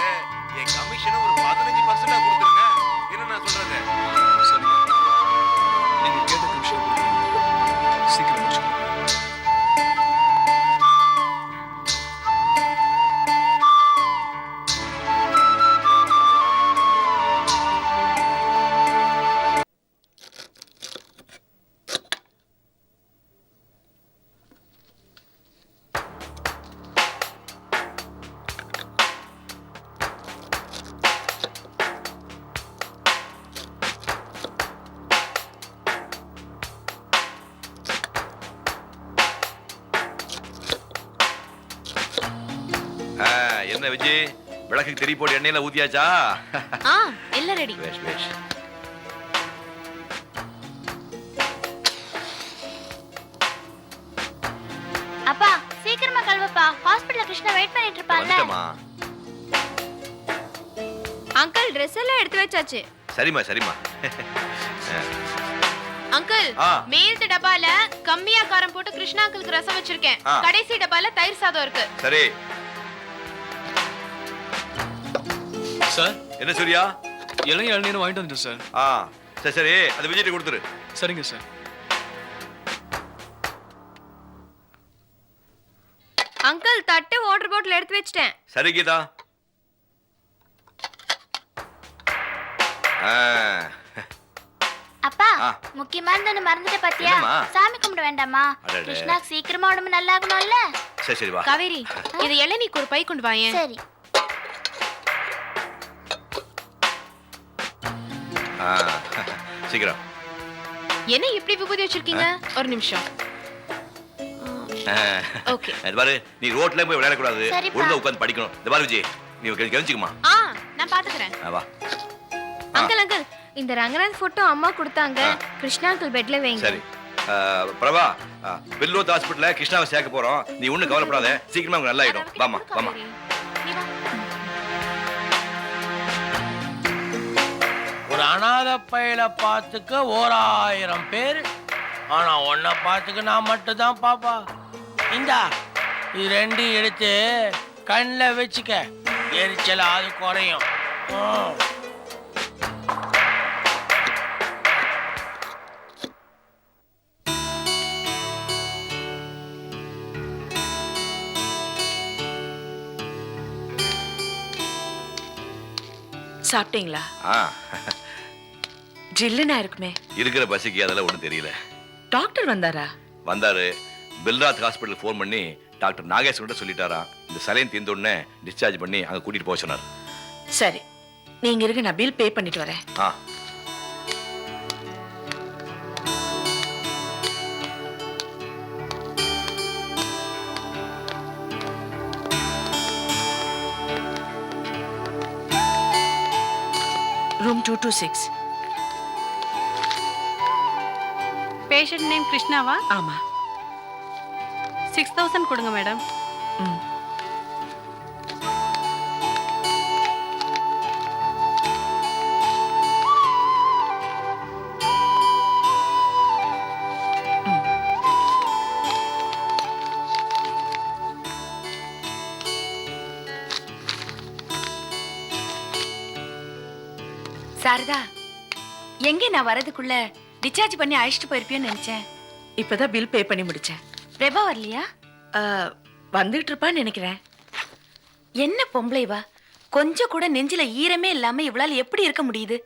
என் கமிஷனை ஒரு 15% கொடுத்துருங்க. என்ன நான் சொல்றது? சரிங்க, நீங்க கேட்ட கமிஷன் சீக்கிரம் முடிச்சு கொடுங்க. என்ன விஜய், விளக்குக்கு திரி போட்டு எண்ணெயில ஊத்தியாச்சா? எல்லாம் ரெடி. பேஷ் பேஷ். அப்பா சீக்கிரமா கழுவப்பா, ஹாஸ்பிடல்ல கிருஷ்ணா வெயிட் பண்ணிட்டு இருப்பான்ல. வந்துட்டமா? அங்கிள் ட்ரெஸ் எல்லாம் எடுத்து வச்சாச்சு. சரிம்மா சரிம்மா. அங்கிள் மேல்து டப்பால கம்மியா காரம் போட்டு கிருஷ்ணா அங்கிளுக்கு ரசம் வச்சிருக்கேன். கடைசி டப்பால தயிர் சாதம் இருக்கு. சரி. சார் என்ன சூர்யா? இளநீர் வாங்கிட்டு வந்துட்டேன் சார். சரி சரி, அது விஜய்ட்டு கொடுத்துரு. சரிங்க சார். அங்கிள் தட்டு வாட்டர் பாட்டில் எடுத்து வச்சிட்டேன். சரி கீதா. அப்பா முக்கியமானது மறந்துட்ட பாத்தியா? சாமி கும்பிட வேண்டாமா? கிருஷ்ணாக்கு சீக்கிரமா உடம்பு நல்லா ஆகணும்ல. சரி சரி வா. காவேரி, இது இளநீக்கு ஒரு பை கொண்டு வாயேன். சரி. சீக்கிரம். என்ன இப்படி விபூதி வச்சிருக்கீங்க? ஒரு நிமிஷம். ஓகே. இது பாரு, நீ ரோட்ல போய் விளையாட கூடாது, ஒழுங்கா உட்கார்ந்து படிக்கணும். இந்த பாரு விஜய், நீ கவனிச்சுக்குமா? நான் பாத்துக்கறேன். வா. அங்கிள் அங்கிள், இந்த ரங்கநாத் போட்டோ அம்மா கொடுத்தாங்க. கிருஷ்ணா அங்கிள் பெட்ல வைங்க. சரி. பிரபா, பில்லோத் ஹாஸ்பிடல்ல கிருஷ்ணாவை சேர்க்க போறோம். நீ ஒண்ணும் கவலைப்படாத, சீக்கிரமா உங்களுக்கு நல்லா ஆயிடும். வாமா வாமா. ஒரு அனாதை பையலை பார்த்துக்க 1000 பேர், ஆனா உன்னை பார்த்துக்க நான் மட்டும் தான் பாப்பா. இந்தா இது 2 எடுத்து கண்ணில் வச்சுக்க, எரிச்சல் அது குறையும். சாப்பிட்டீங்களா? ஜில்லுனா இருக்குமே. இருக்கிற பசிக்கு அதெல்லாம் ஒண்ணும் தெரியல. டாக்டர் வந்தாரா? வந்தாரு. பில்ராத் ஹாஸ்பிடல் ஃபோன் பண்ணி டாக்டர் நாகேஷ் கிட்ட சொல்லிட்டாராம். இந்த சலைன் தீர்ந்த உடனே டிஸ்சார்ஜ் பண்ணி அங்க கூட்டிட்டு போக சொன்னார். சரி, நீங்க இருக்க, நான் பில் பே பண்ணிட்டு வரேன். ரூம் 226. பேஷண்ட் நேம் கிருஷ்ணாவா? ஆமா. 6000 கொடுங்க மேடம். சாரதா, எங்க நான் வரதுக்குள்ள டிஸ்சார்ஜ் பண்ணி அழைச்சிட்டு போயிருப்பியோன்னு நினைச்சேன். இப்பதான் பில் பே பண்ணி முடிச்சேன். பிரபா வரலையா? வந்துட்டு இருப்பான்னு நினைக்கிறேன். என்ன பொம்பளைவா, கொஞ்சம் கூட நெஞ்சில ஈரமே இல்லாம இவளால எப்படி இருக்க முடியுது?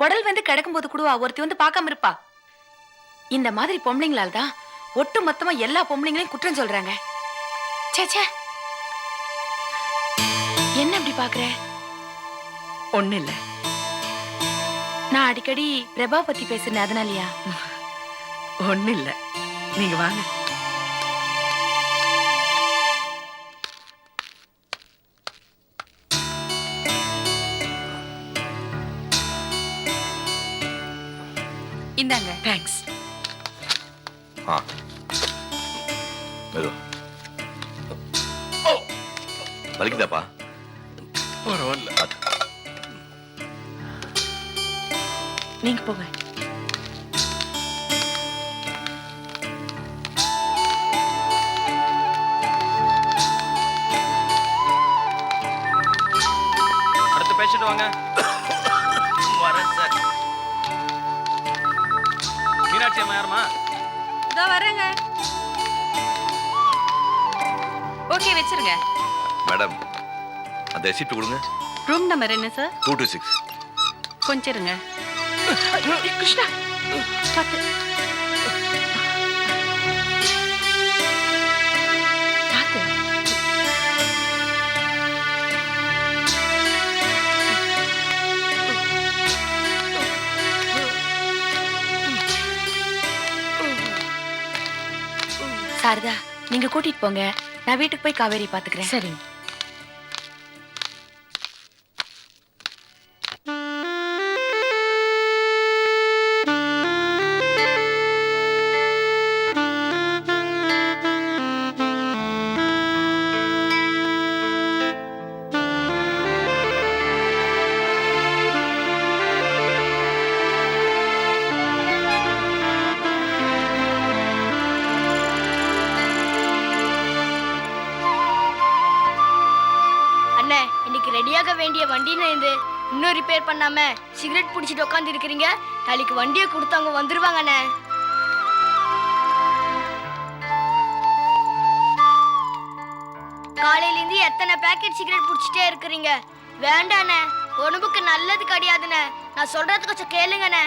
குடல் வந்து கிடக்கும் போது கூட ஒருத்தி வந்து பார்க்காம இருப்பா. இந்த மாதிரி பொம்பளைங்களால தான் ஒட்டு மொத்தமா எல்லா பொம்பளைங்களையும் குற்றம் சொல்றாங்க. ச்சே, என்ன அப்படி பாக்குற? ஒண்ணு இல்ல. நான் அடிக்கடி பிரபா பத்தி பேசுறேன், அதனாலயா? ஒண்ணு இல்ல, நீங்க வாங்க. இந்தாங்க. தேங்க்ஸ். வலிக்குதாப்பா? பரவாயில்ல. நீங்க போங்க. அடுத்த பேஷண்ட் வாங்க. வரேன் சார். மீனாட்சி அம்மா யாருமா? இதோ வரேங்க. ஓகே வச்சிருங்க. மேடம், அந்த ரெசிப்ட் கொடுங்க. ரூம் நம்பர் என்ன சார்? 226. கொஞ்சம் இருங்க. கிருஷ்ணா, பாத்து. பாத்து. சாரதா, நீங்க கூட்டிட்டு போங்க. நான் வீட்டுக்கு போய் காவேரி பாத்துக்கிறேன். சரி. இன்னைக்கு ரெடியாக வேண்டிய வண்டின்னு இது இன்னும் ரிப்பேர் பண்ணாம சிகரெட் பிடிச்சிட்டு உட்காந்து இருக்கிறீங்க. நாளைக்கு வண்டியை கொடுத்து அவங்க வந்துருவாங்க அண்ணே. காலையில இருந்து எத்தனை பேக்கெட் சிகரெட் பிடிச்சிட்டே இருக்கிறீங்க? வேண்டாண்ணே, உடம்புக்கு நல்லது கிடையாதுண்ணே. நான் சொல்றது கொஞ்சம் கேளுங்கண்ணே.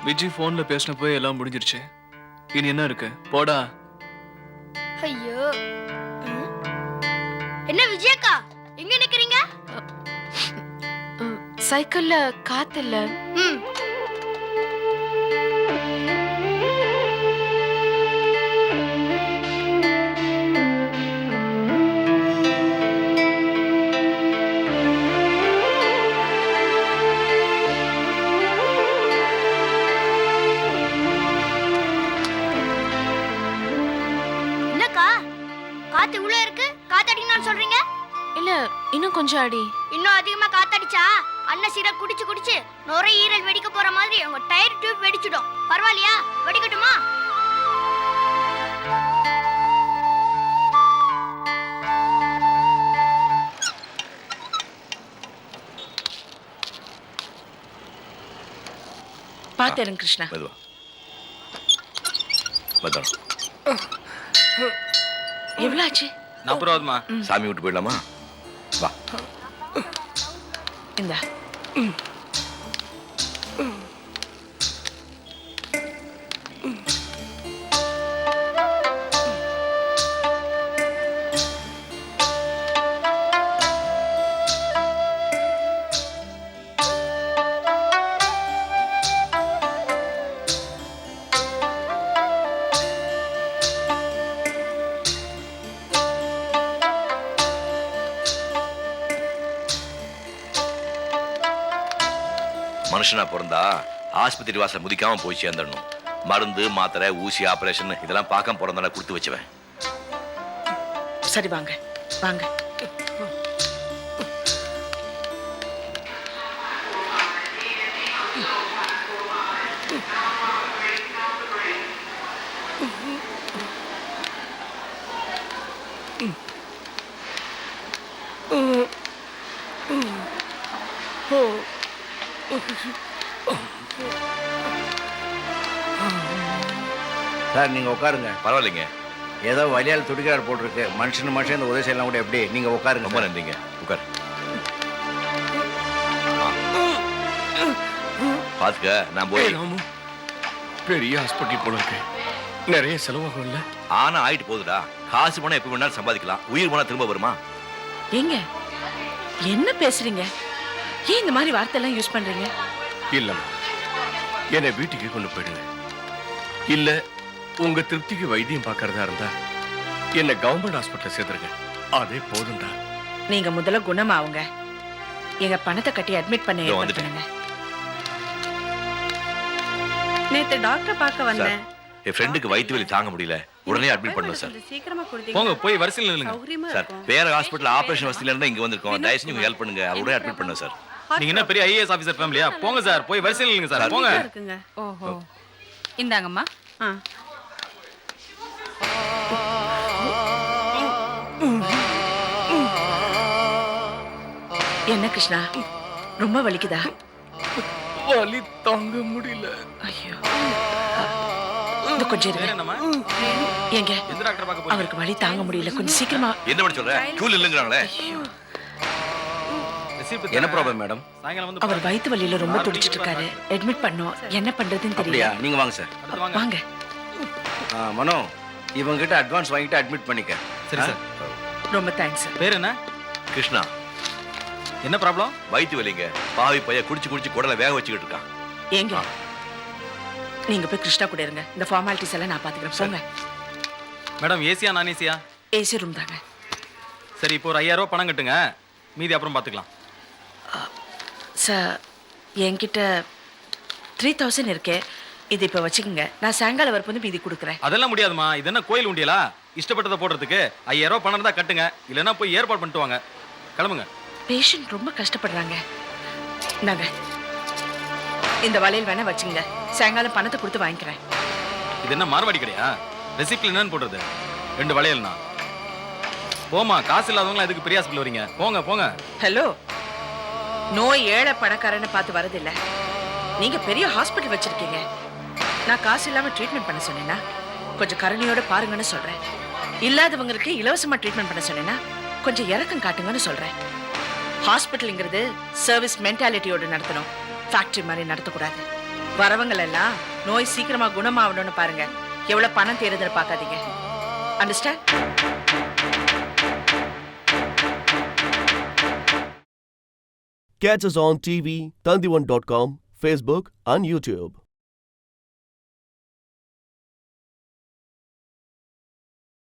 விஜய் போன்ல பேசினப்போ எல்லாம் முடிஞ்சிருச்சு. இனி என்ன இருக்கு? போடா. ஐயோ, என்ன விஜயக்கா எங்க நிக்கிறீங்க? சைக்கிள்ல காத்து இல்ல. என்னக்கா காத்து இவ்வளவு இருக்கு? காத்தடிக்கணும்னு சொல்றீங்க? இல்ல, இன்னும் கொஞ்சம் அடி. இன்னும் அதிகமா காத்தடிச்சா அண்ணன் சீரா குடிச்சு குடிச்சு நுரையீரல் வெடிக்க போற மாதிரி உங்க டயர் டியூப் வெடிச்சிடும். பரவாயில்லையா? வெடிக்கட்டுமா? பாத்துறேன் கிருஷ்ணா. மெதுவா. மெதுவா. எவ்வளவு ஆச்சு? 40 ரூபாமா. சாமி விட்டு போயிடலாமா? வா. இந்தா. மனுஷனா பிறந்தா ஆஸ்பத்திரி வாசல் முதிக்காம போய் சேர்ந்துடணும். மருந்து, மாத்திரை, ஊசி, ஆபரேஷன் இதெல்லாம் பார்க்காம பிறந்தால கொடுத்து வச்சுவேன். சரி, வாங்க வாங்க. சார் நீங்கள் உட்காருங்க. பரவாயில்லைங்க. ஏதோ வலியால் துடிக்கார் போட்டிருக்கு. மனுஷன் இந்த உதவி செய்யலாம் கூட எப்படி? நீங்கள் உட்காருங்க. ரொம்ப நன்றிங்க. உட்கார். பார்த்துக்க, நான் போய் பெரிய ஹாஸ்பிட்டல் போல இருக்கு. நிறைய செலவாகும் இல்ல? ஆனா ஆயிட்டு போகுதுடா. காசு போனா எப்ப வேணாலும் சம்பாதிக்கலாம். உயிர் போனா திரும்ப வருமா? ஏங்க என்ன பேசுறீங்க? ஏன் இந்த மாதிரி வார்த்தை எல்லாம் யூஸ் பண்றீங்க? இல்லம்மா, என்னை வீட்டுக்கு கொண்டு போயிடுங்க. இல்ல உங்க திருப்திக்கு வைத்தியம் பார்க்கறதா இருந்தா என்ன கவர்மெண்ட் ஹாஸ்பிட்டல் சேர்த்துருங்க. அதே போதும்டா. நீங்க முதல்ல குணமாவுங்க. எங்க பணத்தை கட்டி அட்மிட் பண்ண இதோ ஏற்பாடு வந்துட்டேன். பண்ணுங்க. நேத்து டாக்டர் பார்க்க வந்தேன். என் ஃப்ரெண்டுக்கு வயிற்று வலி தாங்க முடியல. உடனே அட்மிட் பண்ணணும் சார். கொஞ்சம் சீக்கிரமா கொடுத்தீங்க. போங்க போய் வரிசையில் நில்லுங்க. சௌகரியமா சார் இருக்கும். வேற ஹாஸ்பிட்டல் ஆபரேஷன் வசதியில இருந்தா இங்க வந்திருக்கோம். தயவு செஞ்சு ஹெல்ப் பண்ணுங்க. உடனே அட்மிட் பண்ணுங்க சார். நீங்க என்ன பெரிய ஐஏஎஸ் ஆபீசர் ஃபேமிலியா? போங்க சார், போய் வரிசையில் நில்லுங்க சார். போங்க. இருக்குங்க. ஓஹோ. இந்தாங்கம்மா. என்ன கிருஷ்ணா, ரொம்ப வலிக்குதா? வலி தாங்க முடியல. ஐயோ, இந்த கொஞ்சம் இருங்க. என்னம்மா? ஏங்க எந்த டாக்டர் பார்க்க போறீங்க? அவருக்கு வலி தாங்க முடியல, கொஞ்சம் சீக்கிரமா. என்ன பண்ண சொல்ற? கூல் இல்லங்கறாங்களே. என்ன ப்ராப்ளம் மேடம்? சாயங்காலம் வந்து அவர் வயித்து வலியில ரொம்ப துடிச்சிட்டு இருக்காரு. அட்மிட் பண்ணோம். என்ன பண்றதுன்னு அப்படியா? தெரியல. நீங்க வாங்க சார். வாங்க. மனோ, இவங்க கிட்ட அட்வான்ஸ் வாங்கிட்டு அட்மிட் பண்ணிக்க. சரி சார். ரொம்ப தேங்க்ஸ். பேர் என்ன? கிருஷ்ணா. என்ன ப்ராப்ளம்? வயிற்று வலிங்க. பாவி பைய குடிச்சு குடலை வேக வச்சுக்கிட்டு இருக்கான். ஏங்க நீங்க போய் கிருஷ்ணா கூட இருங்க. இந்த ஃபார்மாலிட்டிஸ் எல்லாம் நான் பாத்துக்கிறேன். போங்க. மேடம் ஏசியா நான் ஏசியா? ஏசி ரூம் தாங்க. சரி, இப்போ ஒரு 5000 ரூபாய் பணம் கட்டுங்க. மீதி அப்புறம் பார்த்துக்கலாம். சார், என்கிட்ட 3000 இருக்கு. இது இப்போ வச்சுக்கோங்க. நான் சாயங்காலம் வரப்போது மீதி கொடுக்குறேன். அதெல்லாம் முடியாதுமா. இது என்ன கோயில் உண்டியலா? இஷ்டப்பட்டதை போடுறதுக்கு 5000 ரூபாய் பணம் இருந்தா கட்டுங்க. இல்லைன்னா போய் ஏற்பாடு பண்ணிட்டு வாங்க. கிளம்புங்க. பேஷண்ட் ரொம்ப கஷ்டப்படுறாங்க. நாங்க இந்த வளையல் வேணா வச்சுங்க. சாயங்காலம் பணத்தை கொடுத்து வாங்கிக்கிறேன். இது என்ன மார்வாடி கிடையா? ரெசிப்ட்ல என்னன்னு போடுறது? 2 வளையல்னா. போமா, காசு இல்லாதவங்களா எதுக்கு பெரிய ஹாஸ்பிட்டல் வரீங்க? போங்க போங்க. ஹலோ, நோய் ஏழை பணக்காரன்னு பார்த்து வரதில்லை. நீங்க பெரிய ஹாஸ்பிட்டல் வச்சிருக்கீங்க. நான் காசு இல்லாம ட்ரீட்மெண்ட் பண்ண சொன்னேன்னா கொஞ்சம் கருணையோட பாருங்கன்னு சொல்றேன். இல்லாதவங்களுக்கு இலவசமா ட்ரீட்மெண்ட் பண்ண சொன்னேன்னா கொஞ்சம் இறக்கம் காட்டுங்கன்னு சொல்றேன். ஹாஸ்பிட்டலுங்கிறது சர்வீஸ் மென்டாலிட்டியோட நடத்தணும். ஃபேக்டரி மாதிரி நடத்தக்கூடாது. வரவங்களெல்லாம் நோய் சீக்கிரமா குணமாகணும்னு பாருங்க. எவ்வளவு பணம் தேடுதுன்னு பார்க்காதீங்க. Understand? Catch us on TV, Tandivan.com, Facebook and YouTube.